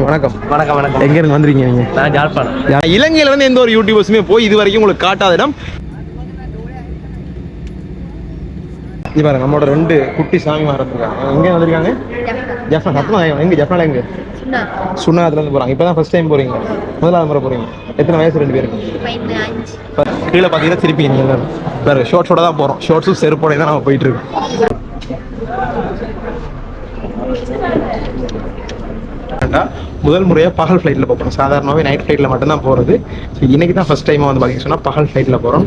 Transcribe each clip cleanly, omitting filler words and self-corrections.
வணக்கம். வணக்கம் வணக்கம். எங்க இருந்து வந்திருக்கீங்க நீங்க? நான் ஜாழ்ப்பாணம். இலங்கையில இருந்து எந்த ஒரு யூடியூபர்ஸுமே போய் இது வரைக்கும் உங்களுக்கு காட்டாத இடம். இது பாருங்க, நம்மளோட 2 குட்டி சாமி இருக்காங்க. எங்க வந்திருக்காங்க? ஜஃப்னா. சத்தமா எங்க? ஜஃப்னால எங்க? சுண்ணாத்துல இருந்து போறாங்க. இப்பதான் ஃபர்ஸ்ட் டைம் போறீங்க? முதலாவது முறை போறீங்க? எத்தனை வயசு 2 பேருக்கு? கீழே பாத்தீங்கன்னா திருப்பி நீங்க எல்லாரும் வேற ஷார்ட்ஸோட தான் போறோம். ஷார்ட்ஸும் செருப்போட தான் நம்ம போயிட்டு இருக்கோம். முதல் முறையாக பகல் ஃப்ளைட்டில் போகிறோம். சாதாரணமாகவே நைட் ஃப்ளைட்டில் மட்டும்தான் போகிறது. ஸோ இன்றைக்கி தான் ஃபஸ்ட் டைமாக வந்து பார்த்தீங்கன்னா சொன்னால் பகல் ஃப்ளைட்டில் போகிறோம்.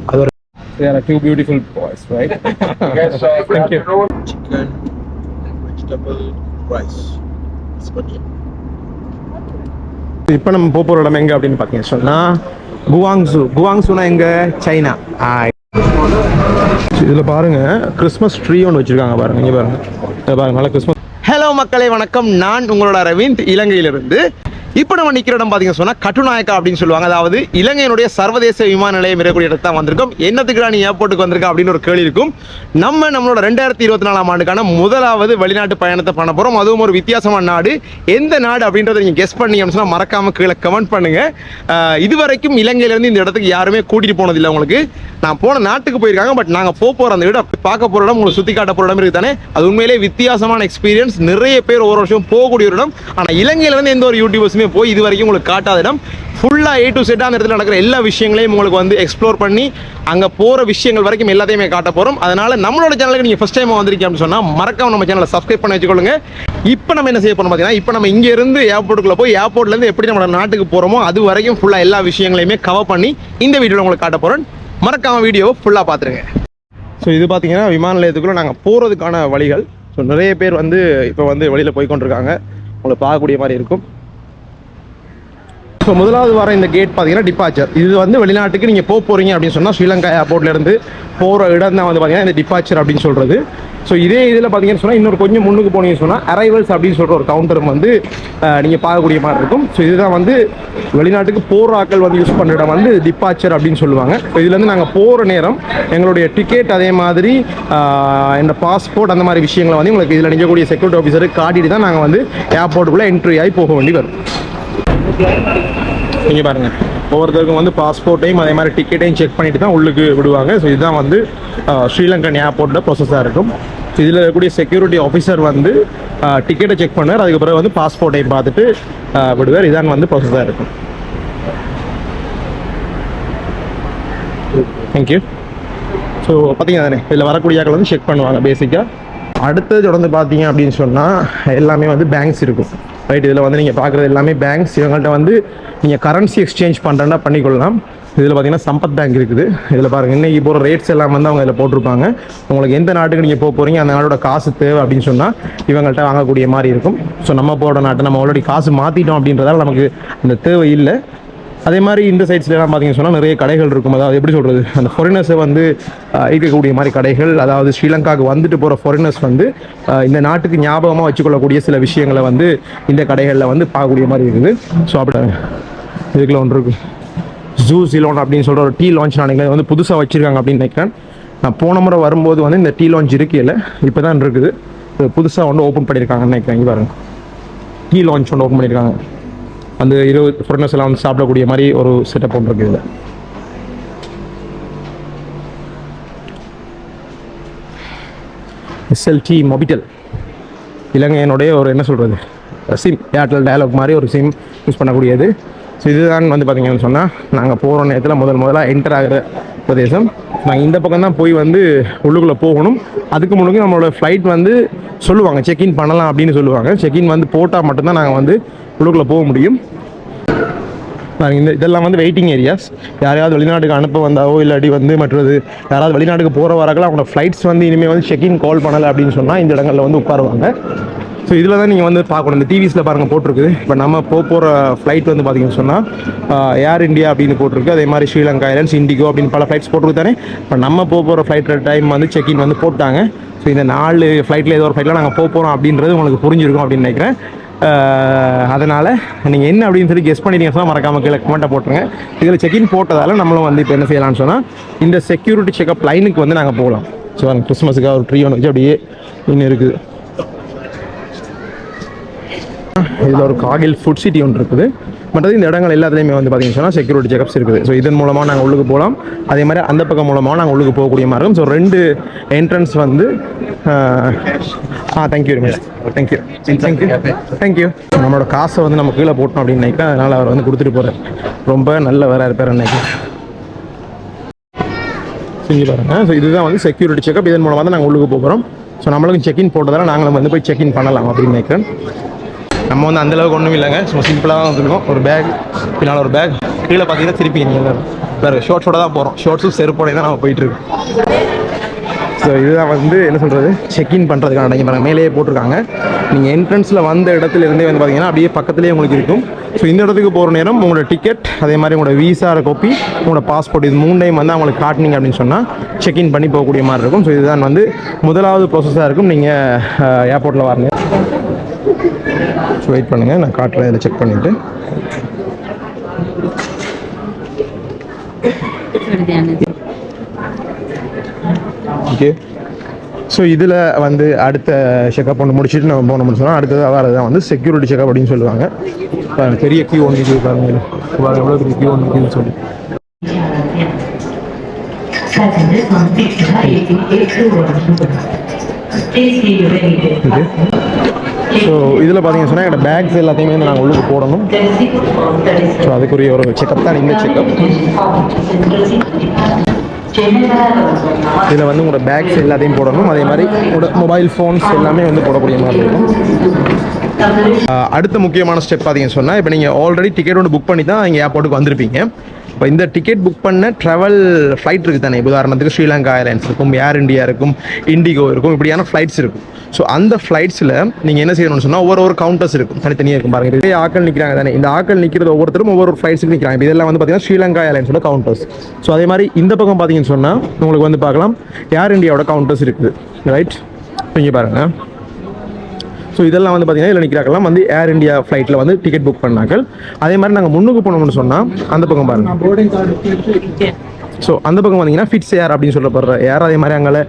அது ஒரு They are 2 beautiful boys, right? Yes, Thank you. Chicken, vegetable, rice. இப்போ நம்ம போகிற இடம் எங்கே அப்படின்னு பார்த்தீங்கன்னா சொன்னால் குவாங்ஸுனா எங்கே? சைனா. இதில் பாருங்கள், கிறிஸ்மஸ் ட்ரீ ஒன்று வச்சுருக்காங்க பாருங்கள். இங்கே பாருங்கள் நல்லா கிறிஸ்மஸ். ஹலோ மக்களே, வணக்கம். நான் உங்களோட அரவிந்த், இலங்கையிலிருந்து. இப்போ நம்ம நிற்கிற இடம் பார்த்தீங்கன்னா சொன்னால் கட்டுநாயக்கா அப்படின்னு சொல்லுவாங்க. அதாவது இலங்கையினுடைய சர்வதேச விமான நிலையம் இருக்கக்கூடிய இடத்து தான் வந்திருக்கோம். என்னத்துக்கு நீ ஏர்போர்ட்டுக்கு வந்திருக்கா அப்படின்னு ஒரு கேள்வி இருக்கும். நம்மளோட 2024ஆம் ஆண்டுக்கான முதலாவது வெளிநாட்டு பயணத்தை பண்ண போகிறோம். அதுவும் ஒரு வித்தியாசமான நாடு. எந்த நாடு அப்படின்றத நீங்கள் கெஸ் பண்ணி சொன்னால் மறக்காமல் கீழே கமெண்ட் பண்ணுங்கள். இதுவரைக்கும் இலங்கையிலேருந்து இந்த இடத்துக்கு யாருமே கூட்டிகிட்டு போனதில்லை. உங்களுக்கு நான் போன நாட்டுக்கு போயிருக்காங்க, பட் நாங்கள் போகிற அந்த இடம் பார்க்க போகிற இடம், உங்களுக்கு சுற்றி காட்ட போகிற இடம் இருக்குது தானே. அது உண்மையிலே வித்தியாசமான எக்ஸ்பீரியன்ஸ். நிறைய பேர் ஒவ்வொரு வருஷம் போகக்கூடிய ஒரு இடம். ஆனால் இலங்கையிலேருந்து எந்த ஒரு யூடியூபர்ஸுமே போய் இது வரைக்கும் உங்களுக்கு காட்டாத இடம். ஃபுல்லாக A to Z அந்த இடத்துல நடக்கிற எல்லா விஷயங்களையும் உங்களுக்கு வந்து எக்ஸ்ப்ளோர் பண்ணி அங்கே போகிற விஷயங்கள் வரைக்கும் எல்லாத்தையுமே காட்ட போகிறோம். அதனால் நம்மளோட சேனலுக்கு நீங்கள் ஃபஸ்ட் டைம் வந்திருக்கீங்க அப்படின்னு சொன்னால் மறக்காம நம்ம சேனலை சப்ஸ்கிரைப் பண்ணி வச்சுக்கொள்ளுங்க. இப்போ நம்ம என்ன செய்ய போகிறோம் பார்த்தீங்கன்னா, இப்போ நம்ம இங்கேருந்து ஏர்போர்ட்டுக்குள்ளே போய் ஏர்போர்ட்லேருந்து எப்படி நம்ம நாட்டுக்கு போகிறோமோ அது வரைக்கும் ஃபுல்லாக எல்லா விஷயங்களையுமே கவர் பண்ணி இந்த வீடியோவில் உங்களுக்கு காட்ட போகிறேன். மறக்காம வீடியோவை ஃபுல்லாக பார்த்துருங்க. ஸோ இது பார்த்தீங்கன்னா விமான நிலையத்துக்குள்ளே நாங்கள் போகிறதுக்கான வழிகள். ஸோ நிறைய பேர் வந்து இப்போ வந்து வெளியில் போய் கொண்டிருக்காங்க. உங்களை பார்க்கக்கூடிய மாதிரி இருக்கும். ஸோ முதலாவது வர இந்த கேட் பார்த்தீங்கன்னா டிபார்ச்சர். இது வந்து வெளிநாட்டுக்கு நீங்கள் போகிறீங்க அப்படின்னு சொன்னால் ஸ்ரீலங்கா ஏர்போர்ட்லேருந்து போகிற இடம் தான் வந்து பார்த்தீங்கன்னா இந்த டிபார்ச்சர் அப்படின்னு சொல்கிறது. ஸோ இதே இதில் பார்த்தீங்கன்னு சொன்னால் இன்னொரு கொஞ்சம் முன்னுக்கு போனீங்கன்னு சொன்னால் அரைவல்ஸ் அப்படின்னு சொல்கிற ஒரு கவுண்டர் வந்து நீங்கள் பார்க்கக்கூடிய மாதிரி இருக்கும். ஸோ இதுதான் வந்து வெளிநாட்டுக்கு போகிற ஆட்கள் வந்து யூஸ் பண்ணுற இடம் வந்து டிபார்ச்சர் அப்படின்னு சொல்லுவாங்க. ஸோ இதுலேருந்து நாங்கள் போகிற நேரம் எங்களுடைய டிக்கெட், அதே மாதிரி இந்த பாஸ்போர்ட், அந்த மாதிரி விஷயங்களை வந்து உங்களுக்கு இதில் நிற்கக்கூடிய செக்யூரிட்டி ஆஃபீஸருக்கு காட்டிட்டு தான் நாங்கள் வந்து ஏர்போர்ட்டுக்குள்ளே என்ட்ரி ஆகி போக வேண்டி வரும். நீங்கள் பாருங்கள், ஒவ்வொருத்தருக்கும் வந்து பாஸ்போர்ட்டையும் அதே மாதிரி டிக்கெட்டையும் செக் பண்ணிட்டு தான் உள்ளுக்கு விடுவாங்க. ஸோ இதுதான் வந்து ஸ்ரீலங்கன் ஏர்போர்ட்டில் ப்ரொசஸாக இருக்கும். ஸோ இதில் இருக்கக்கூடிய செக்யூரிட்டி ஆஃபீஸர் வந்து டிக்கெட்டை செக் பண்ணுவார். அதுக்கப்புறம் வந்து பாஸ்போர்ட்டையும் பார்த்துட்டு விடுவார். இதான் வந்து ப்ரொசஸாக இருக்கும். தேங்க்யூ. ஸோ பார்த்தீங்கன்னா தானே இதில் வரக்கூடிய ஆட்கள் வந்து செக் பண்ணுவாங்க பேசிக்காக. அடுத்தது தொடர்ந்து பார்த்தீங்க அப்படின்னு சொன்னால் எல்லாமே வந்து பேங்க்ஸ் இருக்கும். ரைட், இதில் வந்து நீங்கள் பார்க்குறது எல்லாமே பேங்க்ஸ். இவங்கள்ட்ட வந்து நீங்கள் கரன்சி எக்ஸ்சேஞ்ச் பண்ணுறேன்னா பண்ணிக்கொள்ளலாம். இதில் பார்த்தீங்கன்னா சம்பத் பேங்க் இருக்குது. இதில் பாருங்கள், இன்றைக்கி போகிற ரேட்ஸ் எல்லாம் வந்து அவங்க இதில் போட்டிருப்பாங்க. உங்களுக்கு எந்த நாட்டுக்கு நீங்கள் போகிறீங்க, அந்த நாட்டோட காசு தேவை அப்படின்னு சொன்னால் இவங்கள்ட்ட வாங்கக்கூடிய மாதிரி இருக்கும். ஸோ நம்ம போகிற நாட்டை நம்ம ஆல்ரெடி காசு மாற்றிட்டோம் அப்படின்றதால நமக்கு அந்த தேவை இல்லை. அதே மாதிரி இந்த சைட்ஸ்லாம் பார்த்தீங்கன்னு சொன்னால் நிறைய கடைகள் இருக்கும். அதாவது எப்படி சொல்கிறது, அந்த ஃபாரினர்ஸை வந்து ஈர்க்கக்கூடிய மாதிரி கடைகள். அதாவது ஸ்ரீலங்காவுக்கு வந்துட்டு போகிற ஃபாரினர்ஸ் வந்து இந்த நாட்டுக்கு ஞாபகமாக வச்சுக்கொள்ளக்கூடிய சில விஷயங்களை வந்து இந்த கடைகளில் வந்து பார்க்கக்கூடிய மாதிரி இருக்குது. ஸோ அப்படி இதுக்குள்ள ஒன்று இருக்குது, ஜூ சிலோன் அப்படின்னு சொல்கிற ஒரு டீ லான்ச் நான் வந்து புதுசாக வச்சுருக்காங்க அப்படின்னு நினைக்கிறேன். நான் போன முறை வரும்போது வந்து இந்த டீ லான்ச் இருக்கையில் இப்போ தான் இருக்குது. புதுசாக வந்து ஓப்பன் பண்ணியிருக்காங்கன்னு நினைக்கிறேன். இங்கே பாருங்கள், டீ லான்ச் ஒன்று ஓப்பன் பண்ணியிருக்காங்க. அந்த 20 ஃபாரினர்ஸ் எல்லாம் வந்து சாப்பிடக்கூடிய மாதிரி ஒரு செட்டப் ஒன்று இருக்குது. SLT மொபிட்டல், இலங்கையினுடைய ஒரு என்ன சொல்கிறது சிம், ஏர்டெல் டயலாக் மாதிரி ஒரு சிம் யூஸ் பண்ணக்கூடியது. ஸோ இதுதான் வந்து பார்த்தீங்கன்னு சொன்னால் நாங்கள் போகிற நேரத்தில் முதலாக என்டர் ஆகிற பிரதேசம். நாங்கள் இந்த பக்கம் தான் போய் வந்து உள்ளுக்குள்ளே போகணும். அதுக்கு முன்னாடி நம்மளோட ஃப்ளைட் வந்து சொல்லுவாங்க செக்இன் பண்ணலாம் அப்படின்னு சொல்லுவாங்க. செக்இன் வந்து போட்டால் மட்டும்தான் நாங்கள் வந்து உள்ளுக்குள்ளே போக முடியும். இதெல்லாம் வந்து வெயிட்டிங் ஏரியாஸ். யாரையாவது வெளிநாட்டுக்கு அனுப்ப வந்தாவோ இல்லாட்டி வந்து மற்றது யாராவது வெளிநாட்டுக்கு போகிற வரக்கலாம் அவங்களோட ஃப்ளைட்ஸ் வந்து இனிமேல் வந்து செக்இன் கால் பண்ணலை அப்படின்னு சொன்னால் இந்த இடங்களில் வந்து உட்காருவாங்க. ஸோ இதில் தான் நீங்கள் வந்து பார்க்கணும். இந்த டிவிஸில் பாருங்கள் போட்டிருக்குது. இப்போ நம்ம போகிற ஃப்ளைட் வந்து பார்த்தீங்கன்னு சொன்னால் ஏர் இண்டியா அப்படின்னு போட்டிருக்கு. அதே மாதிரி ஸ்ரீலங்கா ஏர்லைன்ஸ், இண்டிகோ அப்படின்னு பல ஃப்ளைட்ஸ் போட்டிருக்கு தானே. இப்போ நம்ம போகிற ஃப்ளைட் டைம் வந்து செக்இன் வந்து போட்டாங்க. ஸோ இந்த 4 ஃப்ளைட்டில் ஏதோ ஒரு ஃப்ளைட்டில் நாங்கள் போகிறோம் அப்படின்றது உங்களுக்கு புரிஞ்சிருக்கும் அப்படின்னு நினைக்கிறேன். அதனால் நீங்கள் என்ன அப்படின்னு சொல்லி கெஸ் பண்ணிட்டீங்க சொன்னால் மறக்காமல் கீழே கமெண்ட்டை போட்டுருங்க. இதில் செக்இன் போட்டதால் நம்மளும் வந்து இப்போ என்ன செய்யலாம்னு சொன்னால் இந்த செக்யூரிட்டி செக்அப் லைனுக்கு வந்து நாங்கள் போகலாம். ஸோ கிறிஸ்மஸுக்காக ஒரு ட்ரீ ஒன்று வச்சு அப்படியே இன்னும் இருக்குது. இதில் ஒரு காகில் ஃபுட் சிட்டி ஒன்று இருக்குது. மற்றது இந்த இடங்கள் எல்லாத்துலேயுமே வந்து பார்த்தீங்கன்னு சொன்னால் செக்யூரிட்டி செக்அப்ஸ் இருக்குது. ஸோ இதன் மூலமாக நாங்கள் உள்ளுக்கு போகலாம். அதே மாதிரி அந்த பக்கம் மூலமாக நாங்கள் உள்ளுக்கு போகக்கூடிய மாதிரி இருக்கும். ஸோ 2 என்ட்ரன்ஸ் வந்து தேங்க்யூ வெரி மச். தேங்க்யூ. நம்மளோட காசை வந்து நம்ம கீழே போட்டோம் அப்படின்னு நினைக்கிறேன். அதனால் அவர் வந்து கொடுத்துட்டு போகிறார். ரொம்ப நல்ல வேற இருப்பார் நினைக்கிறேன். செஞ்சு பாருங்க. ஸோ இதுதான் வந்து செக்யூரிட்டி செக்அப். இதன் மூலமாக தான் நாங்கள் உள்ளுக்கு போகிறோம். ஸோ நம்மளுக்கும் செக்இன் போட்டதால் நாங்களும் வந்து போய் செக்இன் பண்ணலாம் அப்படின்னு நினைக்கிறேன். நம்ம வந்து அந்தளவுக்கு ஒன்றும் இல்லைங்க. சும்மா சிம்பிளாக தான் வந்துருக்கோம். ஒரு பேக், பின்னால் ஒரு பேக், கீழே பார்த்தீங்கன்னா திருப்பி நீங்கள் வேறு ஷார்ட்ஸோட தான் போகிறோம். ஷார்ட்ஸும் செருப்போடய தான் நம்ம போயிட்டுருக்கோம். ஸோ இதுதான் வந்து என்ன சொல்கிறது, செக்இன் பண்ணுறதுக்கான நீங்கள் பாருங்கள் மேலேயே போட்டிருக்காங்க. நீங்கள் என்ட்ரன்ஸில் வந்த இடத்துல இருந்தே வந்து பார்த்தீங்கன்னா அப்படியே பக்கத்துலேயே உங்களுக்கு இருக்கும். ஸோ இந்த இடத்துக்கு போகிற நேரம் உங்களோட டிக்கெட், அதே மாதிரி உங்களோட விசா காப்பி, உங்களோட பாஸ்போர்ட், இது 3 டைம் வந்து அவங்களுக்கு காட்டினீங்க அப்படின்னு சொன்னால் செக்இன் பண்ணி போகக்கூடிய மாதிரி இருக்கும். ஸோ இதுதான் வந்து முதலாவது ப்ராசஸாக இருக்கும். நீங்கள் ஏர்போர்ட்டில் வரணும். ஸோ வெயிட் பண்ணுங்கள், நான் காட்டுறேன். இதில் செக் பண்ணிவிட்டு ஓகே. ஸோ இதில் வந்து அடுத்த செக்அப் ஒன்று முடிச்சுட்டு நம்ம போனோம்னு சொன்னால் அடுத்தது வரது தான் வந்து செக்யூரிட்டி செக்அப் அப்படின்னு சொல்லுவாங்க. பெரிய கியூ ஒன்று இருக்குது பாருங்க. எவ்வளோ பெரிய கியூ ஒன்று இருக்குதுன்னு சொல்லி ஸோ இதில் பார்த்தீங்கன்னு சொன்னால் என்னோட பேக்ஸ் எல்லாத்தையுமே வந்து நாங்கள் உள்ளுக்கு போடணும். ஸோ அதுக்குரிய ஒரு செக்அப் தான் இந்த செக்அப். இதில் வந்து உங்களோட பேக்ஸ் எல்லாத்தையும் போடணும். அதே மாதிரி உங்களோட மொபைல் ஃபோன்ஸ் எல்லாமே வந்து போடக்கூடிய மாதிரி இருக்கும். அடுத்த முக்கியமான ஸ்டெப் பார்த்தீங்கன்னு சொன்னால், இப்போ நீங்கள் ஆல்ரெடி டிக்கெட் ஒன்று புக் பண்ணி தான் இங்கே ஏர்போர்ட்டுக்கு வந்திருப்பீங்க. இப்போ இந்த டிக்கெட் புக் பண்ண ட்ராவல் ஃப்ளைட் இருக்குது தானே. உதாரணத்துக்கு ஸ்ரீலங்கா ஏர்லைன்ஸ் இருக்கும், ஏர் இண்டியா இருக்கும், இண்டிகோ இருக்கும், இப்படியான ஃப்ளைட்ஸ் இருக்கும். ஸோ அந்த ஃப்ளைட்ஸில் நீங்கள் என்ன செய்யணும்னு சொன்னால் ஒவ்வொரு கவுண்டர்ஸ் இருக்கும், தனித்தனியாக இருக்கும் பாருங்கள். இதே ஆக்கள் நிற்கிறாங்க தானே. இந்த ஆக்கள் நிற்கிறது ஒவ்வொருத்தரும் ஒவ்வொரு ஃப்ளைட்ஸுக்கு நிற்கிறாங்க. இதெல்லாம் வந்து பார்த்தீங்கன்னா ஸ்ரீலங்கா ஏர்லைன்ஸோட கவுண்டர்ஸ். ஸோ அதே மாதிரி இந்த பக்கம் பார்த்தீங்கன்னு சொன்னால் உங்களுக்கு வந்து பார்க்கலாம் ஏர் இண்டியாவோட கவுண்டர்ஸ் இருக்குது, ரைட். இங்கே பாருங்கள். ஸோ இதெல்லாம் வந்து பார்த்தீங்கன்னா இதில் நிற்கிறாக்கலாம் வந்து ஏர் இண்டியா ஃப்ளைட்டில் வந்து டிக்கெட் புக் பண்ணாக்கள். அதே மாதிரி நாங்கள் முன்னுக்கு போனோம்னு சொன்னால் அந்த பக்கம் பாருங்கள். ஸோ அந்த பக்கம் பார்த்தீங்கன்னா ஃபிட்ஸ் ஏர் அப்படின்னு சொல்லப்படுற ஏர். அதே மாதிரி அங்கே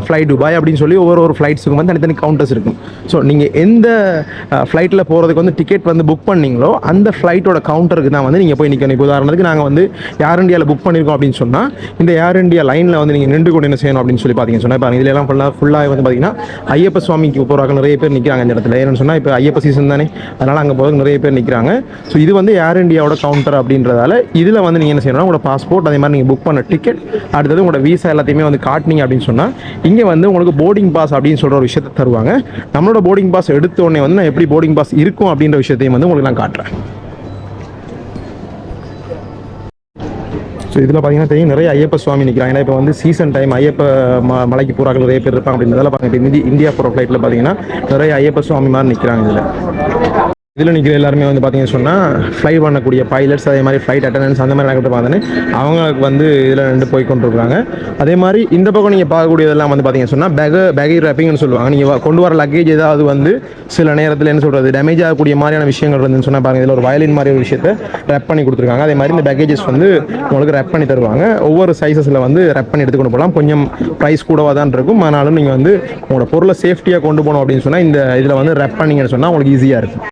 ஃப்ளை துபாய் அப்படின்னு சொல்லி ஒவ்வொரு ஃப்ளைட்ஸுக்கும் வந்து தனித்தனி கவுண்டர்ஸ் இருக்கும். ஸோ நீங்கள் எந்த ஃப்ளைட்டில் போகிறதுக்கு வந்து டிக்கெட் வந்து புக் பண்ணிங்களோ அந்த ஃப்ளைட்டோட கவுண்டருக்கு தான் வந்து நீங்கள் போய் நிற்கணும். இப்போ உதாரணத்துக்கு நாங்கள் வந்து ஏர் இண்டியாவில் புக் பண்ணியிருக்கோம் அப்படின்னு சொன்னால் இந்த ஏர் இண்டியா லைனில் வந்து நீங்கள் நின்று கொண்டு என்ன செய்யணும் அப்படின்னு சொல்லி பார்த்தீங்கன்னு சொன்னால் பாருங்கள். இதெல்லாம் ஃபுல்லாக வந்து பார்த்தீங்கன்னா ஐயப்ப சுவாமிக்கு போகிறாங்க நிறைய பேர் நிற்கிறாங்க இந்த இடத்துல. ஏன்னு சொன்னால் இப்போ ஐயப்ப சீசன் தானே, அதனால் அங்கே போகிறதுக்கு நிறைய பேர் நிற்கிறாங்க. ஸோ இது வந்து ஏர் இண்டியாவோட கவுண்டர் அப்படின்றதால இதில் வந்து நீங்கள் என்ன செய்யணும்னா உங்களோட பாஸ்போர்ட், அதே மாதிரி நீங்கள் புக் பண்ண டிக்கெட், அடுத்தது உங்களோட விசா எல்லாத்தையுமே வந்து காட்டினீங்க அப்படின்னு சொன்னால் இங்கே வந்து உங்களுக்கு போர்டிங் பாஸ் அப்படின்னு சொல்கிற ஒரு விஷயத்தை தருவாங்க. நம்மளோட போர்டிங் பாஸ் எடுத்த உடனே வந்து நான் எப்படி போர்டிங் பாஸ் இருக்கும் அப்படின்ற விஷயத்தையும் வந்து உங்களுக்கு நான் காட்டுறேன். ஸோ இதில் பார்த்தீங்கன்னா தெரியும் நிறைய ஐயப்ப சுவாமி நிற்கிறாங்க. ஏன்னா இப்போ வந்து சீசன் டைம், ஐயப்ப மலைக்கு போகிறாங்க நிறைய பேர் இருப்பாங்க அப்படின்றதால பார்த்திங்கன்னா இந்தியா போகிற ஃப்ளைட்டில் பார்த்தீங்கன்னா நிறைய ஐயப்ப சுவாமி மாதிரி நிற்கிறாங்க. இதில் நிற்கிற எல்லாருமே வந்து பார்த்தீங்கன்னு சொன்னால் ஃப்ளை பண்ணக்கூடிய பைலட்ஸ், அதே மாதிரி ஃப்ளைட் அட்டண்டன்ஸ் அந்த மாதிரி நடக்கிறது பார்த்தோன்னே அவங்களுக்கு வந்து இதில் ரெண்டு போய் கொண்டிருக்காங்க. அதே மாதிரி இந்த பக்கம் நீங்கள் பார்க்கக்கூடியதெல்லாம் வந்து பார்த்தீங்கன்னு சொன்னால் பேகேஜ் ரேப்பிங்னு சொல்லுவாங்க. நீங்கள் கொண்டு வர லக்கேஜ் ஏதாவது வந்து சில நேரத்தில் என்ன சொல்கிறது டேமேஜ் ஆகக்கூடிய மாதிரியான விஷயங்கள் இருந்துன்னு சொன்னால் பாருங்கள், இதில் ஒரு வயலின் மாதிரி ஒரு விஷயத்தை ரேப் பண்ணி கொடுத்துருக்காங்க. அதே மாதிரி இந்த பேக்கேஜஸ் வந்து உங்களுக்கு ரேப் பண்ணி தருவாங்க. ஒவ்வொரு சைஸஸில் வந்து ரேப் பண்ணி எடுத்துக்கொண்டு போகலாம். கொஞ்சம் ப்ரைஸ் கூடவாக தான் இருக்கும். ஆனாலும் நீங்கள் வந்து உங்களோட பொருளை சேஃப்டியாக கொண்டு போகணும் அப்படின்னு சொன்னால் இந்த இதில் வந்து ரேப் பண்ணிங்கன்னு சொன்னால் உங்களுக்கு ஈஸியாக இருக்கும்.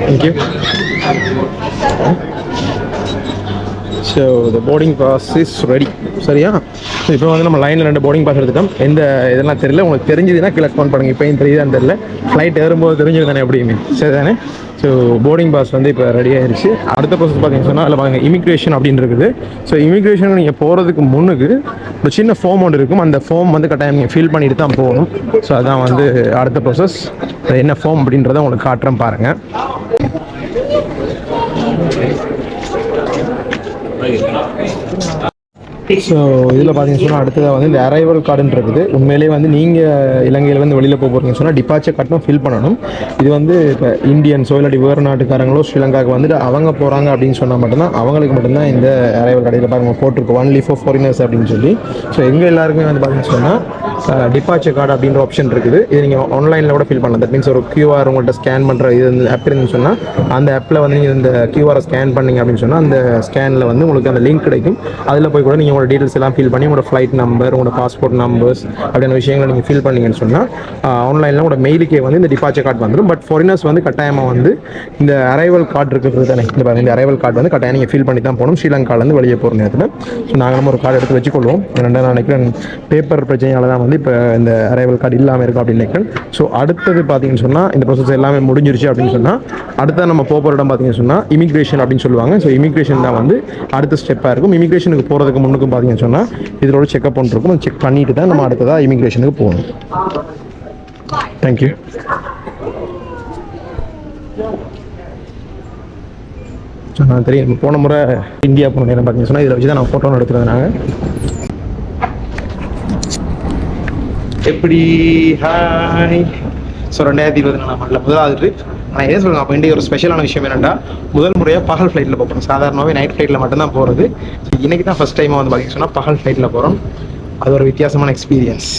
Thank you. So the boarding pass is ready. சரியா? ஸோ இப்போ வந்து நம்ம லைனில் 2 போர்டிங் பாஸ் எடுத்துட்டோம். எந்த இதெல்லாம் தெரியல, உங்களுக்கு தெரிஞ்சதுன்னா கீழே கமெண்ட் பண்ணுங்கள். இப்போ தெரியுதான்னு தெரியல, ஃப்ளைட் ஏறும்போது தெரிஞ்சது தானே எப்படியுமே, சரி தானே? ஸோ போர்டிங் பாஸ் வந்து இப்போ ரெடி ஆயிடுச்சு. அடுத்த ப்ராசஸ் பார்த்தீங்கன்னு சொன்னால் அதில் பாருங்கள் இமிக்ரேஷன் அப்படின்னு இருக்குது. ஸோ இமிக்ரேஷன் நீங்கள் போகிறதுக்கு முன்னுக்கு ஒரு சின்ன ஃபார்ம் ஒன்று இருக்கும். அந்த ஃபார்ம் வந்து கட்டாயம் நீங்கள் ஃபில் பண்ணிட்டு தான் போகணும். ஸோ அதான் வந்து அடுத்த ப்ராசஸ். என்ன ஃபார்ம் அப்படின்றத உங்களுக்கு காட்டுறேன் பாருங்கள். ஸோ இதில் பார்த்தீங்கன்னு சொன்னால் அடுத்ததாக வந்து இந்த அரைவல் கார்டுன்னு இருக்குது. உண்மையிலேயே வந்து நீங்கள் இலங்கையில் வந்து வெளியில் போக போகிறீங்கன்னு சொன்னால் டிபார்ச்சர் கார்டும் ஃபில் பண்ணணும். இது வந்து இப்போ இந்தியன்ஸோ இல்லாட்டி வேறு நாட்டுக்காரங்களோ ஸ்ரீலங்காவுக்கு வந்துட்டு அவங்க போகிறாங்க அப்படின்னு சொன்னால் மட்டும்தான் அவங்களுக்கு மட்டும்தான் இந்த அரைவல் கார்டு இதில் பாருங்கள் போட்டிருக்கு ஒன்லி ஃபார் ஃபாரினர்ஸ் அப்படின்னு சொல்லி. ஸோ எங்கள் எல்லாருக்குமே வந்து பார்த்தீங்கன்னு சொன்னால் டிபார்ச்சர் கார்டு அப்படின்ற ஆப்ஷன் இருக்குது. இது நீங்கள் ஆன்லைனில் கூட ஃபில் பண்ணலாம். தட் மீன்ஸ் ஒரு QR உங்கள்கிட்ட ஸ்கேன் பண்ணுற இது வந்து ஆப் இருந்துன்னு சொன்னால் அந்த ஆப்பில் வந்து நீங்கள் இந்த QR ஸ்கேன் பண்ணிங்க அப்படின்னு சொன்னால் அந்த ஸ்கேனில் வந்து உங்களுக்கு அந்த லிங்க் கிடைக்கும். அதில் போய் கூட நீங்கள் உங்களோட டீட்டெயில்ஸ் எல்லாம் ஃபில் பண்ணி உங்களோட ஃப்ளைட் நம்பர், உங்களோட பாஸ்போர்ட் நம்பர்ஸ் அப்படியான விஷயங்களை நீங்கள் ஃபில் பண்ணீங்கன்னு சொன்னால் ஆன்லைனில் உங்களோட மெயிலுக்கே வந்து இந்த டிபார்ச்சர் கார்டு வந்துடும். பட் ஃபாரினர்ஸ் வந்து கட்டாயமாக வந்து இந்த அரைவல் கார்டு இருக்கிறது தானே, இந்த அரைவல் கார்டு வந்து கட்டாயம் நீங்கள் ஃபில் பண்ணி தான் போகணும் ஸ்ரீலங்காலேருந்து வெளியே போகிற நேரத்தில். ஸோ நாங்கள் நம்ம ஒரு கார்டு எடுத்து வச்சுக்கொள்வோம். ரெண்டாவது நான் நினைக்கிறேன் பேப்பர் பிரச்சனையால் தான் வந்து இப்போ இந்த அரைவல் கார்டு இல்லாமல் இருக்கும் அப்படின்னு நினைக்கிறேன். ஸோ அடுத்தது பார்த்தீங்கன்னு சொன்னால் இந்த ப்ராசஸ் எல்லாமே முடிஞ்சிருச்சு அப்படின்னு சொன்னால் அடுத்த நம்ம போகிற இடம் பார்த்தீங்கன்னு சொன்னால் இமிக்ரேஷன் அப்படின்னு சொல்லுவாங்க. ஸோ இமிக்ரேஷன் தான் வந்து அடுத்த ஸ்டெப்பாக இருக்கும். இமிக்ரேஷனுக்கு போகிறதுக்கு முன்னுக்கும் பார்த்தீங்கன்னு சொன்னால் இதோட செக்அப் பண்ணிருக்கும். அதை செக் பண்ணிட்டு தான் நம்ம அடுத்ததாக இமிக்ரேஷனுக்கு போகணும். தேங்க்யூ. ஸோ நான் தெரியும் போன முறை இந்தியா போன நேரம் பார்த்தீங்கன்னு சொன்னால் இதில் வச்சு தான் நான் ஃபோட்டோ எடுத்துருந்தேன். நாங்கள் எப்படி ஹாய். ஸோ 2024 முதலாவது ட்ரிப். ஆனால் எதே சொல்லுங்கள், அப்போ இன்றைய ஒரு ஸ்பெஷலான விஷயம் என்னென்னா முதல் முறையாக பகல் ஃப்ளைட்டில் போகிறோம். சாதாரணமாகவே நைட் ஃப்ளைட்டில் மட்டும்தான் போகிறது. ஸோ இன்றைக்கி தான் ஃபஸ்ட் டைமாக வந்து பார்த்தீங்கன்னா சொன்னால் பகல் ஃப்ளைட்டில் போகிறோம். அது ஒரு வித்தியாசமான எக்ஸ்பீரியன்ஸ்.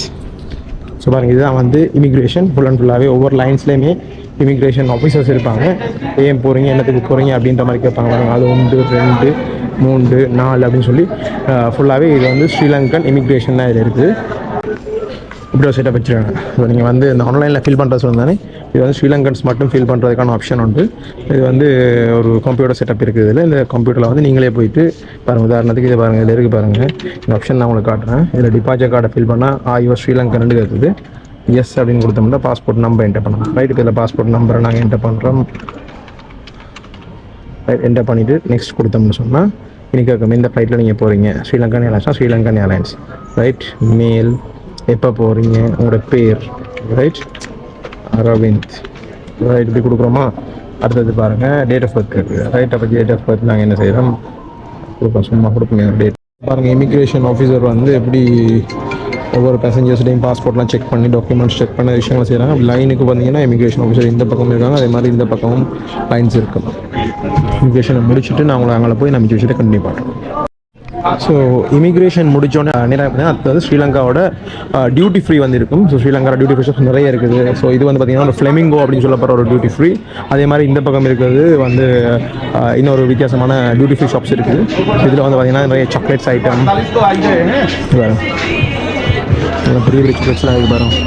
ஸோ பாருங்கள், இதுதான் வந்து இமிக்ரேஷன். ஃபுல் அண்ட் ஃபுல்லாகவே ஒவ்வொரு லைன்ஸ்லேயுமே இமிக்ரேஷன் ஆஃபீஸர்ஸ் இருப்பாங்க. ஏன் போகிறீங்க, என்னத்துக்கு போகிறீங்க அப்படின்ற மாதிரி கேட்பாங்க. பாருங்கள், அது 1 2 3 4 அப்படின்னு சொல்லி ஃபுல்லாகவே இது வந்து ஸ்ரீலங்கன் இமிக்ரேஷன் தான் இதில் இருக்குது. இப்படி ஒரு செட்டப் வச்சுருக்காங்க. ஸோ நீங்கள் வந்து இந்த ஆன்லைனில் ஃபில் பண்ணுறது சொன்னாலே இது வந்து ஸ்ரீலங்கன்ஸ் மட்டும் ஃபில் பண்ணுறதுக்கான ஆப்ஷன் உண்டு. இது வந்து ஒரு கம்ப்யூட்டர் செட்டப் இருக்குது. இதில் இந்த கம்ப்யூட்டரில் வந்து நீங்களே போயிட்டு பாருங்கள். உதாரணத்துக்கு இது பாருங்கள், இதில் இருக்குது பாருங்கள். இந்த ஆப்ஷன் நான் உங்களுக்கு காட்டுறேன். இதில் டிபார்ச்சர் கார்டை ஃபில் பண்ணால் யுவர் ஸ்ரீலங்கன் இருக்குது. எஸ் அப்படின்னு கொடுத்தோம்னா பாஸ்போர்ட் நம்பர் என்டர் பண்ணலாம். ரைட், இதில் பாஸ்போர்ட் நம்பரை நாங்கள் என்டர் பண்ணுறோம். ரைட், என்டர் பண்ணிவிட்டு நெக்ஸ்ட் கொடுத்தோம்னு சொன்னால் இன்றைக்கி இருக்கும் இந்த ஃப்ளைட்டில் நீங்கள் போகிறீங்க. ஸ்ரீலங்கன் ஏர்லைன்ஸ்னால் ஸ்ரீலங்கன் ஏர்லைன்ஸ். ரைட், மெயில், எப்போ போகிறீங்க, உங்களோட பேர், ரைட், அரவிந்த், ரைட், இப்படி கொடுக்குறோமா. அடுத்தது பாருங்கள் டேட் ஆஃப் பர்த் இருக்குது. ரைட், அப்போ டேட் ஆஃப் பர்த் நாங்கள் என்ன செய்கிறோம் கொடுப்போம், சும்மா கொடுப்போங்க டேட். பாருங்கள், இமிக்ரேஷன் ஆஃபீஸர் வந்து எப்படி ஒவ்வொரு பேசஞ்சர்ஸ்டையும் பாஸ்போர்ட்லாம் செக் பண்ணி டாக்குமெண்ட்ஸ் செக் பண்ண விஷயங்கள் செய்கிறாங்க. லைனுக்கு பார்த்தீங்கன்னா இமிக்ரேஷன் ஆஃபீஸர் இந்த பக்கம் இருக்காங்க, அதே மாதிரி இந்த பக்கமும் லைன்ஸ் இருக்கும். இமிக்ரேஷனை முடிச்சுட்டு நான் உங்களை அங்கே போய் நம்பிச்சு வச்சுட்டு கண்டினியூ பண்ணுறோம். ஸோ இமிக்ரேஷன் முடித்தோடனே நேராக அடுத்தது ஸ்ரீலங்காவோட டியூட்டி ஃப்ரீ வந்து இருக்கும். So Sri Lanka duty free shops நிறைய இருக்குது. ஸோ இது வந்து பார்த்திங்கன்னா ஒரு ஃப்ளெமிங்கோ அப்படின்னு சொல்லப்படுற ஒரு டியூட்டி ஃப்ரீ. அதே மாதிரி இந்த பக்கம் இருக்கிறது வந்து இன்னொரு வித்தியாசமான டியூட்டி ஃப்ரீ ஷாப்ஸ் இருக்குது. இதில் வந்து பார்த்திங்கன்னா நிறைய சாக்லேட்ஸ் ஐட்டம், பெரிய பெரிய சாக்லேட்ஸ்லாம் இருக்குது பாருங்கள்.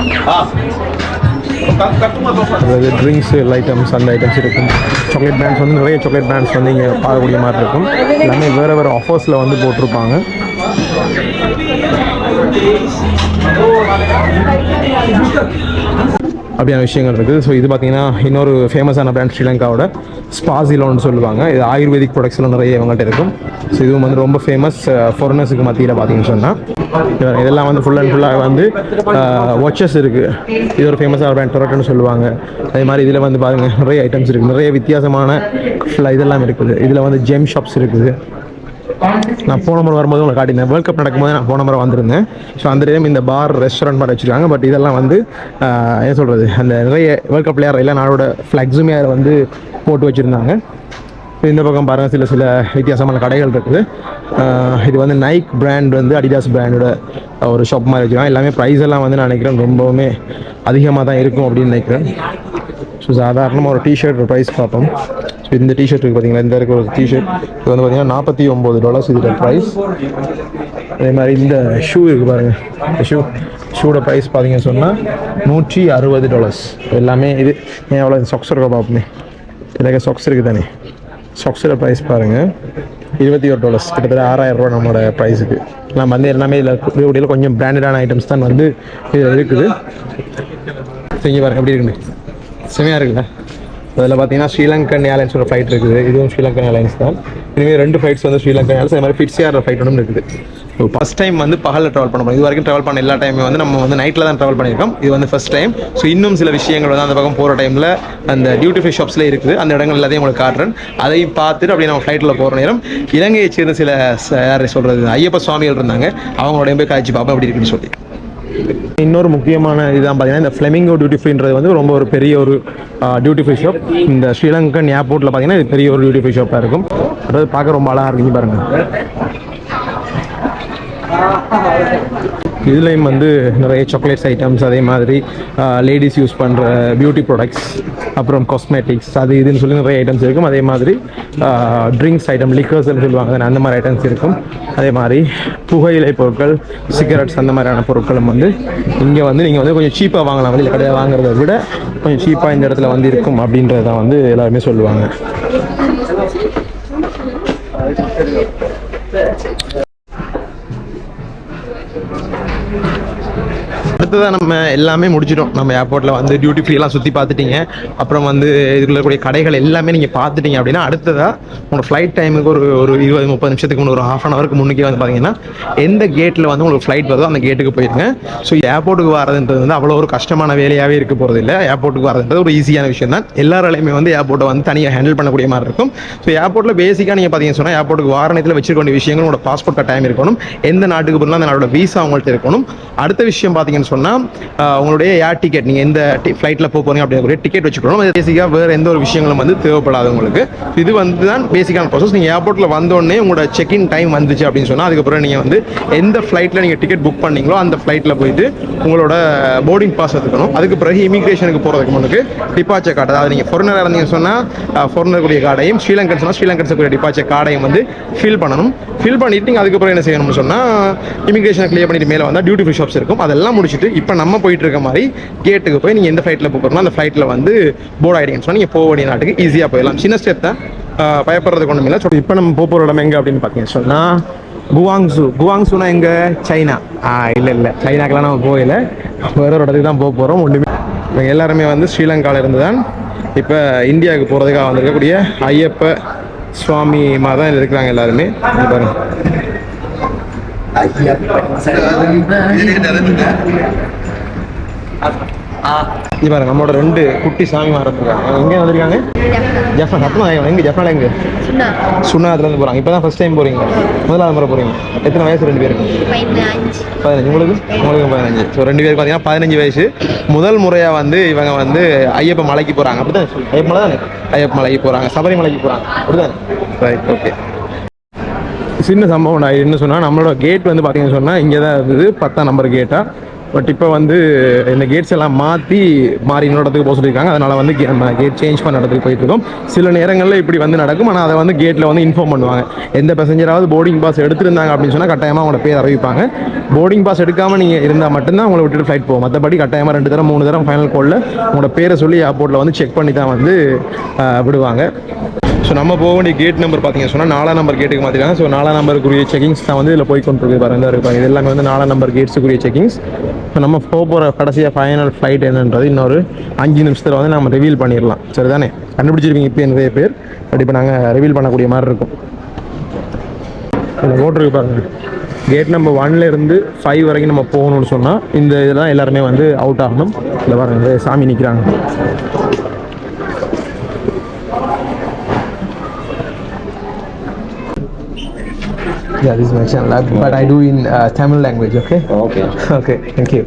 அதாவது ட்ரிங்க்ஸ் ஐட்டம்ஸ் அந்த ஐட்டம்ஸ் இருக்கும். சாக்லேட் பிராண்ட்ஸ் வந்து நிறைய சாக்லேட் பிராண்ட்ஸ் வந்து இங்கே பார்க்கக்கூடிய மாதிரி இருக்கும். எல்லாமே வேறு வேறு ஆஃபர்ஸில் வந்து போட்டிருப்பாங்க. அப்படியான விஷயங்கள் இருக்குது. ஸோ இது பார்த்தீங்கன்னா இன்னொரு ஃபேமஸான பிராண்ட் ஸ்ரீலங்காவோட ஸ்பாசிலோன்னு சொல்லுவாங்க. இது ஆயுர்வேதிக் ப்ராடக்ட்ஸ்லாம் நிறைய இவங்கள்ட்ட இருக்கும். ஸோ இதுவும் வந்து ரொம்ப ஃபேமஸ் ஃபாரினர்ஸுக்கு மத்தியில் பார்த்தீங்கன்னு சொன்னால். இதெல்லாம் வந்து ஃபுல் அண்ட் ஃபுல்லாக வந்து வாட்சஸ் இருக்குது. இது ஒரு ஃபேமஸான பிராண்ட் டொரட்டோன்னு சொல்லுவாங்க. அதே மாதிரி இதில் வந்து பாருங்கள் நிறைய ஐட்டம்ஸ் இருக்குது, நிறைய வித்தியாசமான இதெல்லாம் இருக்குது. இதில் வந்து ஜெம் ஷாப்ஸ் இருக்குது. நான் போன முறை வரும்போது உங்களை காட்டியிருந்தேன். வேர்ல்ட் கப் நடக்கும்போது நான் போன முறை வந்திருந்தேன். ஸோ அந்த டைம் இந்த பார் ரெஸ்டாரண்ட் மாதிரி வச்சுருக்காங்க. பட் இதெல்லாம் வந்து என்ன சொல்கிறது, அந்த நிறைய வேர்ல்ட் கப் பிளேயர் எல்லா நாடோட ஃப்ளாக்ஸுமே அதை வந்து போட்டு வச்சுருந்தாங்க. இந்த பக்கம் பாருங்கள் சில வித்தியாசமான கடைகள் இருக்குது. இது வந்து நைக் பிராண்ட் வந்து அடிடாஸ் பிராண்டோட ஒரு ஷாப் மாதிரி வச்சுருக்காங்க. எல்லாமே ப்ரைஸ் எல்லாம் வந்து நான் நினைக்கிறேன் ரொம்பவுமே அதிகமாக தான் இருக்கும் அப்படின்னு நினைக்கிறேன். ஸோ சாதாரணமாக ஒரு டிஷர்ட் ப்ரைஸ் பார்ப்போம். ஸோ இந்த டிஷர்ட் இருக்குது பார்த்தீங்களா, இந்த இருக்க ஒரு டிஷர்ட் இது வந்து பார்த்தீங்கன்னா $49 இதோட ப்ரைஸ். அதே மாதிரி இந்த ஷூ இருக்குது பாருங்கள். இந்த ஷூவோட ப்ரைஸ் பார்த்தீங்கன்னு சொன்னால் $160. எல்லாமே இது எவ்வளோ சாக்ஸ் இருக்கா பார்ப்போமே. எனக்கு சாக்ஸ் இருக்குது தானே, சாக்ஸோட ப்ரைஸ் பாருங்கள் $21. கிட்டத்தட்ட $6000 நம்மளோட ப்ரைஸுக்கு. நம்ம வந்து எல்லாமே இதில் கொஞ்சம் பிராண்டடான ஐட்டம்ஸ் தான் வந்து இதில் இருக்குது. செஞ்சு பாருங்கள் எப்படி இருக்குன்னு, செமையாக இருக்குல்ல. அதில் பார்த்தீங்கன்னா ஸ்ரீலங்கன் ஏர்லைன்ஸோட ஃப்ளைட் இருக்குது. இதுவும் ஸ்ரீலங்கன் ஏர்லைன்ஸ் தான். இதுவே 2 ஃப்ளைட்ஸ் வந்து ஸ்ரீலங்கன் ஏர்லைன்ஸ், அதே மாதிரி ஃபிட்ஸ்ஏர் ஃப்ளைட் ஒன்றும் இருக்குது. ஸோ ஃபஸ்ட் டைம் வந்து பகலில் ட்ராவல் பண்ண போகிறோம். இது வரைக்கும் ட்ராவல் பண்ண எல்லா டைமே வந்து நம்ம வந்து நைட்டில் தான் ட்ராவல் பண்ணியிருக்கோம். இது வந்து ஃபஸ்ட் டைம். ஸோ இன்னும் சில விஷயங்கள் வந்து அந்த பக்கம் போகிற டைமில் அந்த டியூட்டி ஃப்ரீ ஷாப்ஸில் இருக்குது. அந்த இடங்கள் எல்லாத்தையும் உங்களுக்கு காட்டுறேன். அதையும் பார்த்துட்டு அப்படியே நம்ம ஃப்ளைட்டில் போகிற நேரம் இலங்கையை சேர்ந்த சில யார் சொல்கிறது ஐயப்ப சுவாமிகள் இருந்தாங்க, அவங்களோடையும் போய் காய்ச்சி பார்ப்போம் எப்படி இருக்குன்னு சொல்லி. இன்னொரு முக்கியமான இதுதான் பார்த்தீங்கன்னா இந்த ஃப்ளெமிங்கோ டியூட்டி ஃப்ரீன்றது வந்து ரொம்ப ஒரு பெரிய ஒரு டியூட்டி ஃப்ரீ ஷாப். இந்த ஸ்ரீலங்கன் ஏர்போர்ட்டில் பார்த்தீங்கன்னா இது பெரிய ஒரு டியூட்டி ஃப்ரீ ஷாப்பாக இருக்கும். அதாவது பார்க்க ரொம்ப அழகாக இருக்குங்க பாருங்கள். இதுலேயும் வந்து நிறைய சாக்லேட்ஸ் ஐட்டம்ஸ், அதே மாதிரி லேடிஸ் யூஸ் பண்ணுற பியூட்டி ப்ராடக்ட்ஸ், அப்புறம் காஸ்மெட்டிக்ஸ், அது இதுன்னு சொல்லி நிறைய ஐட்டம்ஸ் இருக்கும். அதே மாதிரி ட்ரிங்க்ஸ் ஐட்டம், லிக்கர்ஸ்ன்னு சொல்லுவாங்க, அந்த மாதிரி ஐட்டம்ஸ் இருக்கும். அதே மாதிரி புகையிலை பொருட்கள், சிகரெட்ஸ், அந்த மாதிரியான பொருட்களும் வந்து இங்கே வந்து நீங்கள் வந்து கொஞ்சம் சீப்பாக வாங்கலாம். வெளியில் கடையில் வாங்குறத விட கொஞ்சம் சீப்பாக இந்த இடத்துல வந்து இருக்கும் அப்படின்றத தான் வந்து எல்லாருமே சொல்லுவாங்க. அடுத்ததான் நம்ம எல்லாமே முடிச்சிட்டோம். நம்ம ஏர்போர்ட்டில் வந்து டியூட்டி ஃப்ரீலாம் சுற்றி பார்த்துட்டீங்க. அப்புறம் வந்து இதுக்குள்ள கூடிய கடைகள் எல்லாமே நீங்கள் பார்த்துட்டீங்க அப்படின்னா அடுத்ததாக உங்களோட ஃப்ளைட் டைமுக்கு ஒரு 20-30 நிமிஷத்துக்கு முன்னாடி, ஒரு ½ அன் ஹவருக்கு முன்னுக்கே வந்து பார்த்தீங்கன்னா எந்த கேட்டில் வந்து உங்களுக்கு ஃப்ளைட் வருதோ அந்த கேட்டுக்கு போயிருங்க. ஸோ ஏர்போர்ட்டுக்கு வரதுன்றது வந்து அவ்வளோ ஒரு கஷ்டமான வேலையாகவே இருக்க போகிறது இல்லை. ஏர்போர்ட்டுக்கு வரதுன்றது ஒரு ஈஸியான விஷயம் தான். எல்லாராலையுமே வந்து ஏர்போர்ட்டை வந்து தனியாக ஹேண்டில் பண்ணக்கூடிய மாதிரி இருக்கும். ஸோ ஏர்போர்ட்டில் பேசிக்காக நீங்கள் பார்த்தீங்கன்னு சொன்னால் ஏர்போர்ட்டுக்கு வாரணத்தில் வச்சிருக்க வேண்டிய விஷயங்கள், உங்களோட பாஸ்போர்ட் டைம் இருக்கணும், எந்த நாட்டுக்கு போகலாம் அந்த நாட்டோட வீசா அவங்கள்ட்ட இருக்கணும். அடுத்த விஷயம் பார்த்தீங்கன்னு சொன்னால் உங்களுடைய ஏர் டிக்கெட், நீங்கள் எந்த ஃப்ளைட்டில் போகிறீங்க அப்படிங்கிற டிக்கெட் வச்சுக்கணும். அது பேசிக்காக வேறு எந்த ஒரு விஷயங்களும் வந்து தேவைப்படாது உங்களுக்கு. இது வந்து தான் பேசிக்கான ப்ராசஸ். நீங்கள் ஏர்போர்ட்டில் வந்தோடனே உங்களோட செக்இன் டைம் வந்துச்சு அப்படின்னு சொன்னால் அதுக்கப்புறம் நீங்கள் வந்து எந்த ஃப்ளைட்டில் நீங்கள் டிக்கெட் புக் பண்ணீங்களோ அந்த ஃப்ளைட்டில் போயிட்டு உங்களோட போர்டிங் பாஸ் எடுத்துக்கணும். அதுக்கு பிறகு இமிகிரேஷனுக்கு போகிறதுக்கு முன்னுக்கு டிபார்ச்சர் கார்டு, அதாவது நீங்கள் ஃபாரினராக இருந்தீங்கன்னு சொன்னால் ஃபாரினருக்குரிய கார்டையும், ஸ்ரீலங்கன் சொன்னால் ஸ்ரீலங்கன்ஸுக்குரிய டிபார்ச்சர் கார்டையும் வந்து ஃபில் பண்ணணும். ஃபில் பண்ணிட்டு நீங்கள் அதுக்கப்புறம் என்ன செய்யணும்னு சொன்னால் இமிகிரேஷனை கிளியர் பண்ணிட்டு மேலே வந்தால் டியூட்டி ஃப்ரீ ஷாப்ஸ் இருக்கும். அதெல்லாம் முடிச்சுட்டு இப்போ நம்ம போயிட்டு இருக்க மாதிரி கேட்டுக்கு போய் நீங்கள் எந்த ஃப்ளைட்டில் போகிறோம் அந்த ஃப்ளைட்டில் வந்து போர்ட் ஆகிட்டீங்கன்னு சொன்னால் நீங்கள் போக வேண்டிய நாட்டுக்கு ஈஸியாக போயிடலாம். சின்ன ஸ்டெப் தான், பயப்படுறதுக்கு ஒன்றும் இல்லை. ஸோ இப்போ நம்ம போகிற இடம் எங்கே அப்படின்னு பார்த்தீங்கன்னு சொன்னால் குவாங்ஸு. குவாங்ஸுனா எங்கே? சைனா. இல்லை சைனாக்கெல்லாம் நம்ம போகல, வேற ஒரு இடத்துக்கு தான் போக போகிறோம். ஒன்றுமே இவங்க எல்லாருமே வந்து ஸ்ரீலங்காவில் இருந்து தான் இப்போ இந்தியாவுக்கு போகிறதுக்காக வந்திருக்கக்கூடிய ஐயப்ப சுவாமி தான் இருக்கிறாங்க எல்லாருமே. பாருங்க, இது பாருங்க நம்மளோட 2 குட்டி சாமி இருக்காங்க. எங்கே வந்திருக்காங்க? ஜஃப்னா. சத்தமா எங்கே? ஜஃப்னால எங்கே? சுண்ணாத்துலேருந்து போகிறாங்க. இப்போ தான் ஃபர்ஸ்ட் டைம் போகிறீங்க? முதலாவது முறை போகிறீங்க. எத்தனை வயசு 2 பேருக்கு? 15. உங்களுக்கு 15. ஸோ 2 பேருக்கு பார்த்தீங்கன்னா 15 வயசு. முதல் முறையாக வந்து இவங்க வந்து ஐயப்ப மலைக்கு போகிறாங்க. அப்படி தான் ஐயப்ப மலை தானே? ஐயப்ப மலைக்கு போகிறாங்க, சபரிமலைக்கு போகிறாங்க. அப்படிதான். Right, okay. சின்ன சம்பவம் நான் என்ன சொன்னால், நம்மளோட கேட் வந்து பார்த்தீங்கன்னு சொன்னால் இங்கே தான் இருந்தது, 10ஆம் நம்பர் கேட்டாக. பட் இப்போ வந்து இந்த கேட்ஸ் எல்லாம் மாற்றி இன்னொரு இடத்துக்கு போக சொல்லியிருக்காங்க. அதனால் வந்து நம்ம கேட் சேஞ்ச் பண்ண இடத்துக்கு போயிட்டுருக்கோம். சில நேரங்களில் இப்படி வந்து நடக்கும். ஆனால் அதை வந்து கேட்டில் வந்து இன்ஃபார்ம் பண்ணுவாங்க. எந்த பேசஞ்சராவது போர்டிங் பாஸ் எடுத்திருந்தாங்க அப்படின்னு சொன்னால் கட்டாயமாக அவங்களோட பேர் அறிவிப்பாங்க. போர்டிங் பாஸ் எடுக்காமல் நீங்கள் இருந்தால் மட்டும்தான் உங்களை விட்டுட்டு ஃப்ளைட் போகும். மற்றபடி கட்டாயமாக 2 தரம் 3 தரம் ஃபைனல் காலில் உங்களோட பேரை சொல்லி ஏர்போர்ட்டில் வந்து செக் பண்ணி தான் வந்து விடுவாங்க. ஸோ நம்ம போக வேண்டிய கேட் நம்பர் பார்த்தீங்கன்னு சொன்னால் 4ஆம் நம்பர் கேட்டுக்கு மாற்றிருக்காங்க. ஸோ 4ஆம் நம்பருக்குரிய செக்கிங்ஸ் தான் வந்து இதில் போய் கொண்டு பாருங்க இருப்பாங்க. இது எல்லாமே வந்து 4ஆம் நம்பர் கேட்ஸுக்குரிய செக்கிங்ஸ். இப்போ நம்ம போகிற கடைசியாக ஃபைனல் ஃப்ளைட் என்னன்றது இன்னொரு 5 நிமிஷத்தில் வந்து நம்ம ரிவீல் பண்ணிடலாம். சரி தானே? கண்டுபிடிச்சிருப்பீங்க இப்போ நிறைய பேர். பட் இப்போ நாங்கள் ரிவீல் பண்ணக்கூடிய மாதிரி இருக்கும். இந்த ஓட்டருக்கு பாருங்கள், கேட் நம்பர் 1லேருந்து 5 வரைக்கும் நம்ம போகணும்னு சொன்னால் இந்த இதெல்லாம் எல்லாருமே வந்து அவுட் ஆகணும். இல்லை பாருங்கள், சாமி நிற்கிறாங்க. Yeah, this is my channel, but I do in Tamil language. Okay. Okay. Thank you.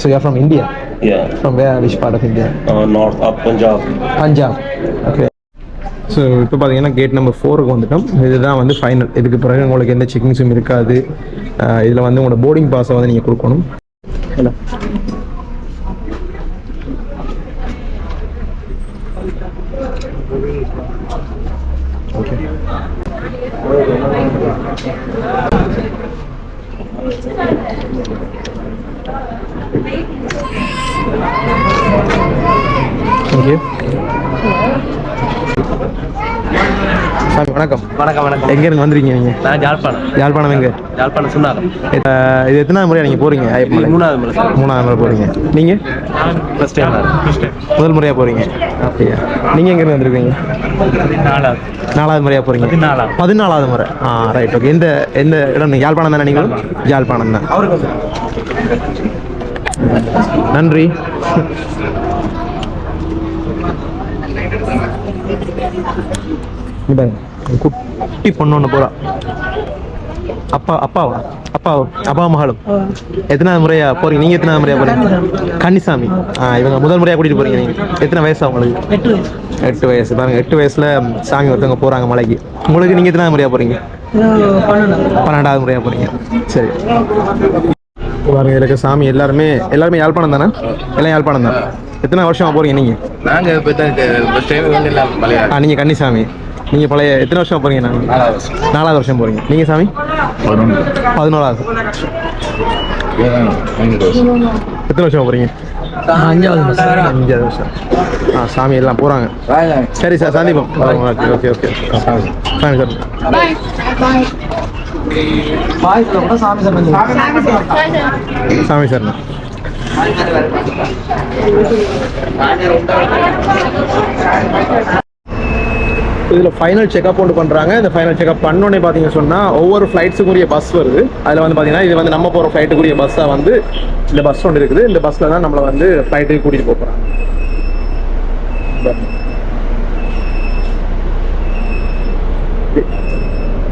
So you're from India? Yeah. From where? Which part of India? North of Punjab. Punjab. Okay. So இப்போ பார்த்தீங்கன்னா gate number 4க்கு வந்துட்டோம். இதுதான் வந்து final. இதுக்கு பிறகு உங்களுக்கு எந்த செக்கிங்ஸும் இருக்காது. இதில் வந்து உங்களோட போர்டிங் பாஸை வந்து நீங்கள் கொடுக்கணும். Hello, okay. தேங்க்யூ. சாமி வணக்கம். வணக்கம். எங்கேருந்து வந்துருக்கீங்க நீங்கள்? நான் ஜாழ்ப்பாணம். யாழ்ப்பாணம் எங்கே? ஜாழ்ப்பாணம் சுண்ணாகம். இது எத்தனாவது முறையாக நீங்கள் போகிறீங்க? 3வது முறை. 3வது முறை போகிறீங்க. நீங்கள்? First time. முதல் முறையாக போகிறீங்க. அப்படியா? நீங்கள் எங்கேருந்து வந்துருக்கீங்க? 4வது முறையாக போகிறீங்க. 14வது முறை. Right, okay. எந்த இடம்? யாழ்ப்பாணம் தானே நீங்களும்? யாழ்ப்பாணம் தான். நன்றி. குட்டி பொண்ணு ஒன்று போகிறா. அப்பா மகளும். எத்தனாவது முறையா போறீங்க? நீங்க எத்தனாவது முறையா போறீங்க? கன்னிசாமி. இவங்க முதல் முறையா கூட்டிட்டு போறீங்க. நீங்க எத்தனை வயசு உங்களுக்கு? 8 வயசு. பாருங்க, 8 வயசுல சாமி ஒருத்தவங்க போறாங்க மலைக்கு. உங்களுக்கு நீங்க எத்தனாவது முறையா போறீங்க? 12வது முறையா போறீங்க. சரி. பாருங்க இருக்க சாமி எல்லாருமே யாழ்ப்பாணம் தானே? எல்லாம் யாழ்ப்பாணம் தான். எத்தனை வருஷமா போறீங்க நீங்க? நாங்க இப்போ தான் ஃபர்ஸ்ட் டைம் வந்து எல்லாம் மலையாளம். நீங்க கன்னிசாமி. நீங்க பழைய எத்தனை வருஷமா போறீங்க? நாங்க 4வது வருஷம் போறீங்க. நீங்க சாமி? 11வது. எத்தனை வருஷமா போறீங்க? 5வது வருஷம். சாமி எல்லாம் போறாங்க. சரி சார், சந்திப்போம். ஓகே சாமி சார். சாமி சார். இதில் ஃபைனல் செக்அப் ஒன்று பண்ணுறாங்க. இந்த ஃபைனல் செக்அப் பண்ணோன்னே பார்த்தீங்க சொன்னால் ஒவ்வொரு ஃப்ளைட்ஸுக்குரிய பஸ் வருது. அதில் வந்து பார்த்தீங்கன்னா இது வந்து நம்ம போகிற ஃப்ளைட்டுக்குரிய பஸ்ஸாக வந்து இந்த பஸ் ஒன்று இருக்குது. இந்த பஸ்ஸில் தான் நம்மளை வந்து ஃப்ளைட்டுக்கு கூட்டிகிட்டு போகிறாங்க.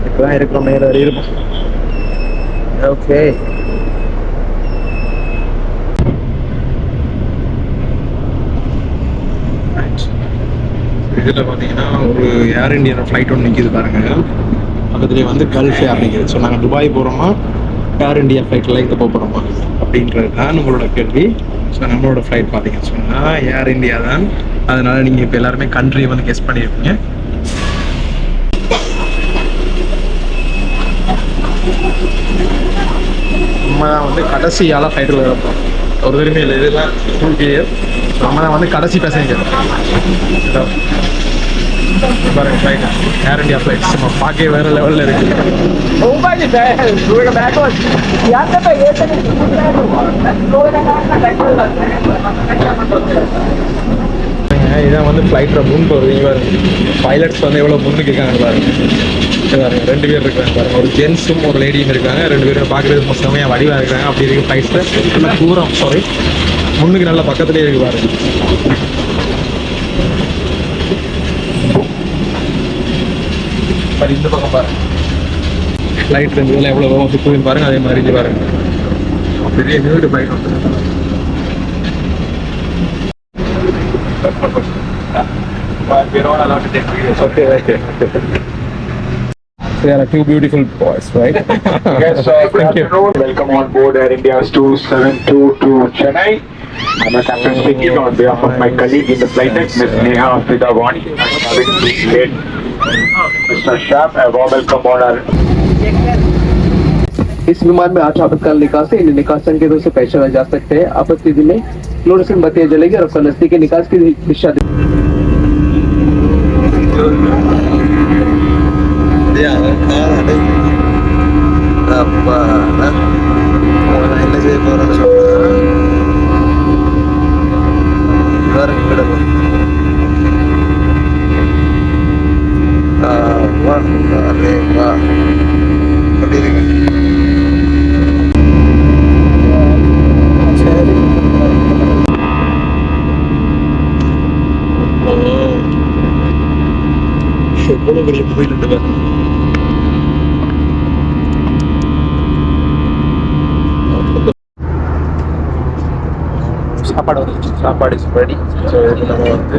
இப்போதான் இருக்கிறோம், மேலே இருப்போம். ஓகே. இதில் பார்த்தீங்கன்னா ஒரு ஏர் இந்தியா ஃப்ளைட் ஒன்று நிற்கிது பாருங்க. பக்கத்துலேயே வந்து கல்ஃப் ஏர் நிற்கிது. ஸோ நாங்கள் துபாய் போகிறோமா ஏர் இந்தியா ஃப்ளைட்டில் இது போகிறோமா அப்படின்றது தான் நம்மளோட கேள்வி. ஸோ நம்மளோட ஃப்ளைட் பார்த்தீங்கன்னு சொன்னால் ஏர் இந்தியா தான். அதனால் நீங்கள் இப்போ எல்லாருமே கண்ட்ரியை வந்து கெஸ் பண்ணியிருப்பீங்க. நம்ம தான் வந்து கடைசி ஆளாக ஃப்ளைட்டில் இருப்போம். ஒரு பெருமை இல்லை, இதெல்லாம் ஃபுல் கிளியர். நம்ம தான் வந்து கடைசி பேசஞ்சர். பாருங்க ஃப்ளைட் ஏர் இந்தியா ஃப்ளைட்ஸ் நம்ம பார்க்கவே வேறு லெவலில் இருக்குது. இதான் வந்து ஃப்ளைட்டில் முன் போகிறது. பாருங்க பைலட்ஸ் வந்து எவ்வளோ முன்னுக்கு இருக்காங்க பாருங்க. பாருங்க 2 பேர் இருக்காங்க பாருங்க. ஒரு ஜென்ஸும் ஒரு லேடியும் இருக்காங்க. 2 பேரும் பார்க்குறது செம்மையாக வடிவாக இருக்காங்க. அப்படி இருக்கு ஃப்ளைட்ஸில் நல்லா தூரம் முன்னுக்கு நல்ல பக்கத்துலேயே இருக்கு பாருங்க. இந்த பக்கம் பாருங்க ஃப்ளைட் இருந்ததுல எவ்வளோ வேகம் சுற்றுதுன்னு பாருங்க. அதே மாதிரி பாருங்க பெரிய நீடு ஃப்ளைட் வந்து. There are 2 beautiful boys, right? Yes, Thank you. welcome on board Air India's 272 to Chennai. I'm a captain speaking on behalf of my colleague in the flight deck, Ms. Neha Fidawani. I'm having late Mr. Sham. A warm welcome on our. इस विमान में 8 आपातकाल निकास है। इन निकास संकेतों से पहचाना जा सकते हैं। आपत्ति में फ्लोरेसेंट बत्तियां जलेगी और आपका नजदीकी निकास की दिशा என்ன செய்ய போறேன்னு அப்படி இருக்கு. எவ்வளோ பெரிய கோயில் உண்டு பாருங்க. சாப்பாடு இஸ் ரெடி. ஸோ இது நம்ம வந்து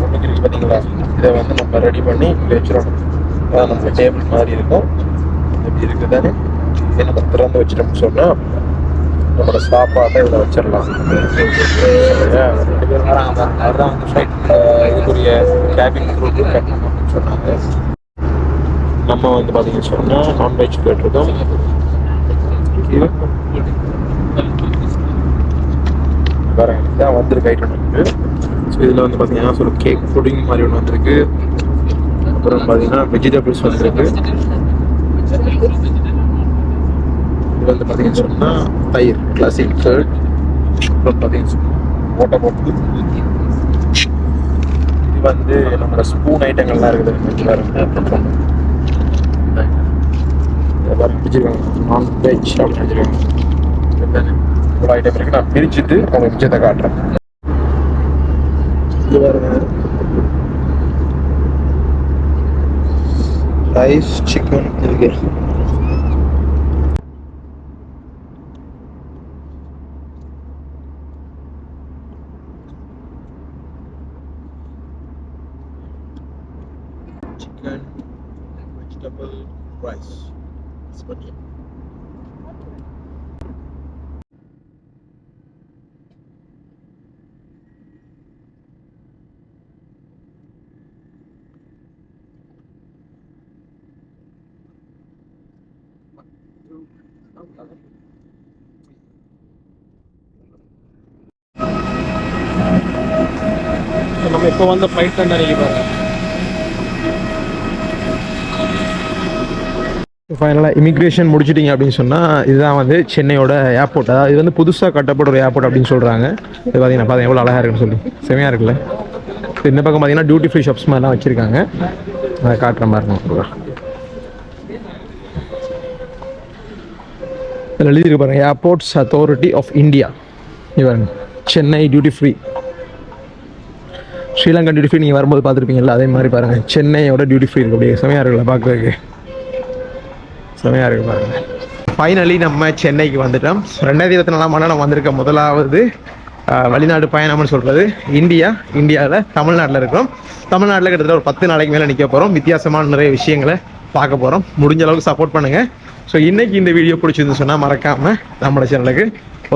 முன்னுக்கு இருக்கு பார்த்தீங்களா, இதை வந்து நம்ம ரெடி பண்ணி வச்சிடணும். அதான் நம்ம டேபிள் மாதிரி இருக்கும். இப்படி இருக்குது தானே, இதை நம்ம திறந்து வச்சிட்டோம்னு சொன்னால் நம்மளோட சாப்பாட்டை இதில் வச்சிடலாம். 2 பேர் வராங்க. அதுதான் வந்து ஃப்ளைட் இதுக்குரிய கேபின் குரூப் கட்டணும் அப்படின்னு சொன்னாங்க. நம்ம வந்து பார்த்தீங்கன்னு சொன்னால் நான்வெஜ் கேட்டிருக்கோம். பாருங்க இதான் வந்திருக்கு ஐட்டம் நமக்கு. ஸோ இதில் வந்து பார்த்தீங்கன்னா ஒரு கேக் புடிங் மாதிரி ஒன்று வந்திருக்கு. அப்புறம் பார்த்தீங்கன்னா வெஜிடபிள்ஸ் வந்திருக்கு. இது வந்து பார்த்தீங்கன்னு சொன்னால் தயிர் கிளாசிக் கர்ட். அப்புறம் பார்த்தீங்கன்னு சொன்னால் ஓட்டை போட்டு இது வந்து நம்மளோட ஸ்பூன் ஐட்டங்கள்லாம் இருக்குது. பாருங்க பிடிச்சிருக்காங்க நான்வெஜ் அப்படின்னு வச்சுருக்காங்க. இவ்வளோ ஐட்டம் இருக்கு. நான் பிரிச்சுட்டு உங்களுக்கு மிச்சத்தை காட்டுறேன். இது பாருங்க ரைஸ் சிக்கன் இருக்கு. Chicken, vegetable, rice. Spaghetti. இப்போ வந்து ஃப்ளைட் தான் நினைக்கிறாங்க. ஃபைனலாக இமிக்ரேஷன் முடிச்சிட்டிங்க அப்படின்னு சொன்னால் இதுதான் வந்து சென்னையோட ஏர்போர்ட். அதாவது இது வந்து புதுசாக கட்டப்பட்ட ஒரு ஏர்போர்ட் அப்படின்னு சொல்கிறாங்க. இது பார்த்தீங்கன்னா எவ்வளோ அழகாக இருக்குன்னு சொல்லி செமையாக இருக்குல்ல. இந்த பக்கம் பார்த்தீங்கன்னா டியூட்டி ஃப்ரீ ஷாப்ஸ் மாதிரிலாம் வச்சுருக்காங்க. அதை காட்டுற மாதிரி இருக்கும். இதில் எழுதியிருக்கு பாருங்கள், ஏர்போர்ட்ஸ் அத்தாரிட்டி ஆஃப் இந்தியா. இவங்க Chennai duty free. Sri Lanka duty free நீங்கள் வரும்போது பார்த்துருப்பீங்கல்ல, அதே மாதிரி பாருங்கள் சென்னையோட டியூட்டி ஃப்ரீ இருக்கு. அப்படியே செமையாக இருக்குல்ல பார்க்குறதுக்கு, செமையாக இருக்குது பாருங்கள். ஃபைனலி நம்ம சென்னைக்கு வந்துட்டோம். 2024ஆம் ஆண்டு நம்ம வந்திருக்க முதலாவது வெளிநாடு பயணம்னு சொல்கிறது இந்தியாவில் தமிழ்நாட்டில் இருக்கிறோம். தமிழ்நாட்டில் கிட்டத்தட்ட ஒரு 10 நாளைக்கு மேலே நிற்க போகிறோம். வித்தியாசமான நிறைய விஷயங்களை பார்க்க போகிறோம். முடிஞ்ச அளவுக்கு சப்போர்ட் பண்ணுங்கள். ஸோ இன்றைக்கி இந்த வீடியோ பிடிச்சிருந்து சொன்னால் மறக்காமல் நம்மளோட சேனலுக்கு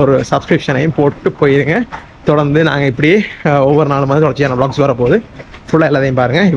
ஒரு சப்ஸ்கிரிப்ஷனையும் போட்டு போயிருங்க. தொடர்ந்து நாங்கள் இப்படியே ஒவ்வொரு நாளும் தொடர்ச்சியான வ்ளாக்ஸ் வரப்போகுது. ஃபுல்லாக எல்லாத்தையும் பாருங்கள்.